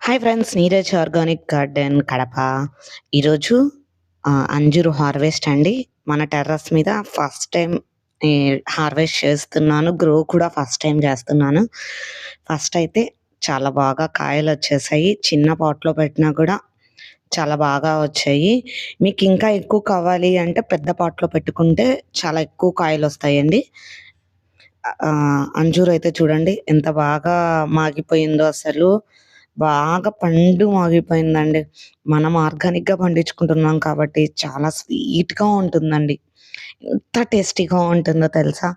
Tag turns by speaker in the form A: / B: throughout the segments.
A: Hi friends, Neeraj organic garden Kadapa. ఈరోజు Anjuru harvest అండి. మన టెర్రస్ మీద ఫస్ట్ టైం హార్వెస్ట్ చేస్తున్నాను. గ్రో కూడా ఫస్ట్ టైం చేస్తున్నాను. ఫస్ట్ అయితే చాలా బాగా కాయలు వచ్చేసాయి. చిన్న పాట్లో పెట్టినా కూడా చాలా బాగా వచ్చాయి. మీకు ఇంకా ఎక్కువ కావాలి అంటే పెద్ద పాట్లో పెట్టుకుంటే చాలా ఎక్కువ కాయలు వస్తాయండి. అంజూరు అయితే చూడండి ఎంత బాగా మాగిపోయిందో, అసలు బాగా పండు మాగిపోయిందండి. మనం ఆర్గానిక్గా పండించుకుంటున్నాం కాబట్టి చాలా స్వీట్గా ఉంటుందండి. ఎంత టేస్టీగా ఉంటుందో తెలుసా.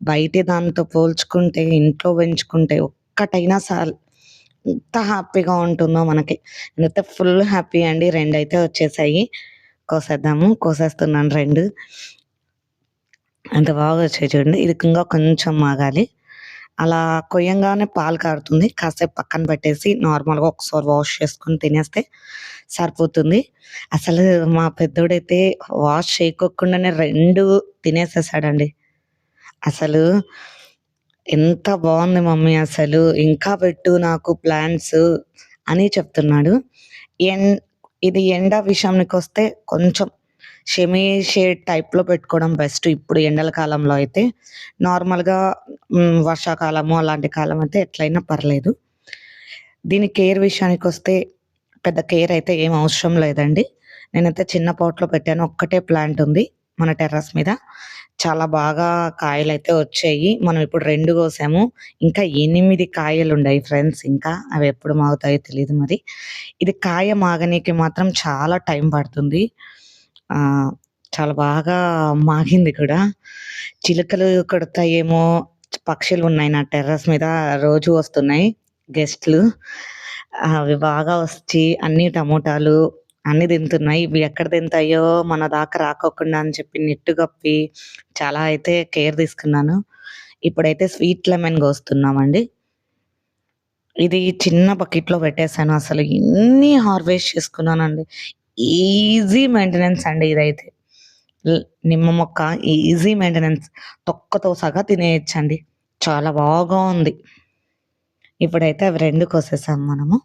A: బయట దాంతో పోల్చుకుంటే ఇంట్లో పెంచుకుంటే ఒక్కటైనా చాలు ఎంత హ్యాపీగా ఉంటుందో మనకి. నేనైతే ఫుల్ హ్యాపీ అండి. రెండు అయితే వచ్చేసాయి. కోసేస్తున్నాను రెండు. అంత బాగా వచ్చాయి చూడండి. ఇది ఇంకా కొంచెం మాగాలి. అలా కొయ్యంగానే పాలు కారుతుంది. కాసేపు పక్కన పెట్టేసి నార్మల్గా ఒకసారి వాష్ చేసుకొని తినేస్తే సరిపోతుంది. అసలు మా పెద్దోడైతే వాష్ చేయకోకుండానే రెండు తినేసేసాడండి. అసలు ఎంత బాగుంది మమ్మీ, అసలు ఇంకా పెట్టు నాకు ప్లాంట్స్ అని చెప్తున్నాడు. ఇది ఎండ విషయానికి వస్తే కొంచెం షెమీ షేడ్ టైప్లో పెట్టుకోవడం బెస్ట్ ఇప్పుడు ఎండల కాలంలో అయితే. నార్మల్గా వర్షాకాలము అలాంటి కాలం అయితే ఎట్లయినా పర్లేదు. దీని కేర్ విషయానికి వస్తే పెద్ద కేర్ అయితే ఏం అవసరం లేదండి. నేనైతే చిన్న పాట్లో పెట్టాను. ఒక్కటే ప్లాంట్ ఉంది మన టెర్రస్ మీద. చాలా బాగా కాయలైతే వచ్చాయి. మనం ఇప్పుడు రెండు కోసాము. ఇంకా 8 కాయలు ఉన్నాయి ఫ్రెండ్స్. ఇంకా అవి ఎప్పుడు మాగుతాయో తెలియదు మరి. ఇది కాయ మాగనీకి మాత్రం చాలా టైం పడుతుంది. చాలా బాగా మాగింది కూడా. చిలుకలు కొడతాయేమో, పక్షులు ఉన్నాయి నా టెర్రస్ మీద, రోజు వస్తున్నాయి గెస్ట్లు. అవి బాగా వచ్చి అన్ని టమోటాలు అన్నీ తింటున్నాయి. ఇవి ఎక్కడ తింటాయో మన దాకా రాకోకుండా అని చెప్పి నెట్టు కప్పి చాలా అయితే కేర్ తీసుకున్నాను. ఇప్పుడైతే స్వీట్ లెమన్ కోస్తున్నామండి. ఇది చిన్న బకెట్లో పెట్టేశాను. అసలు ఎన్ని హార్వెస్ట్ చేసుకున్నానండి. ఈజీ మెయింటెనెన్స్ అండి ఇదైతే. నిమ్మ మొక్క ఈజీ మెయింటెనెన్స్. తొక్కతో సగా తినేయచ్చండి. చాలా బాగా ఉంది. ఇప్పుడైతే అవి రెండు కోసేసాం మనము.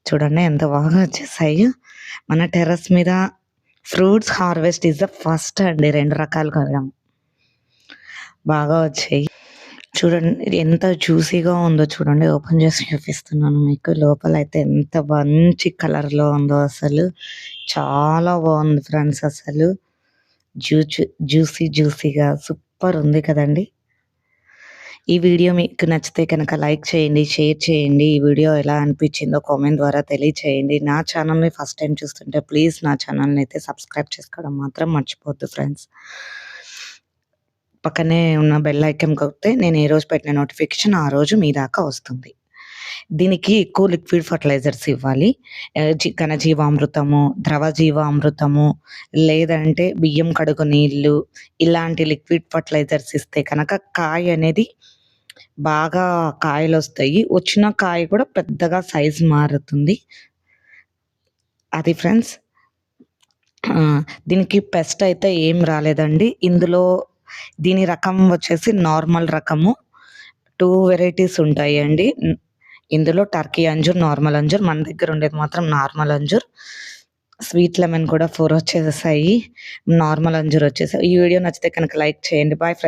A: చూడండి ఎంత బాగా వచ్చేసాయి. మన టెర్రస్ మీద fruits harvest is the first అండి. 2 రకాలు కదా బాగా వచ్చాయి. చూడండి ఎంత జ్యూసీగా ఉందో చూడండి. ఓపెన్ చేసి చూపిస్తున్నాను మీకు. లోపల అయితే ఎంత మంచి కలర్లో ఉందో, అసలు చాలా బాగుంది ఫ్రెండ్స్. అసలు జ్యూసీగా సూపర్ ఉంది కదండి. ఈ వీడియో మీకు నచ్చితే కనుక లైక్ చేయండి, షేర్ చేయండి. ఈ వీడియో ఎలా అనిపించిందో కామెంట్ ద్వారా తెలియచేయండి. నా ఛానల్ని ఫస్ట్ టైం చూస్తుంటే ప్లీజ్ నా ఛానల్ని అయితే సబ్స్క్రైబ్ చేసుకోవడం మాత్రం మర్చిపోద్దు ఫ్రెండ్స్. పక్కనే ఉన్న బెల్ ఐకాన్ కొడితే నేను ఏ రోజు పెట్టిన నోటిఫికేషన్ ఆ రోజు మీ దాకా వస్తుంది. దీనికి ఎక్కువ లిక్విడ్ ఫర్టిలైజర్స్ ఇవ్వాలి. ఘనజీవామృతము, ద్రవజీవామృతము, లేదంటే బియ్యం కడుగు నీళ్ళు, ఇలాంటి లిక్విడ్ ఫర్టిలైజర్స్ ఇస్తే కనుక కాయ అనేది బాగా కాయలు వస్తాయి. వచ్చిన కాయ కూడా పెద్దగా సైజు మారుతుంది. అది ఫ్రెండ్స్. దీనికి పెస్ట్ అయితే ఏం రాలేదండి. ఇందులో దీని రకం వచ్చేసి నార్మల్ రకము. 2 వెరైటీస్ ఉంటాయండి. ఇందులో టర్కీ అంజూర్, నార్మల్ అంజూర్. మన దగ్గర ఉండేది మాత్రం నార్మల్ అంజూర్. స్వీట్ లెమన్ కూడా 4 వచ్చేసాయి. నార్మల్ అంజూర్ వచ్చేసాయి. ఈ వీడియో నచ్చితే కనుక లైక్ చేయండి. Bye friends.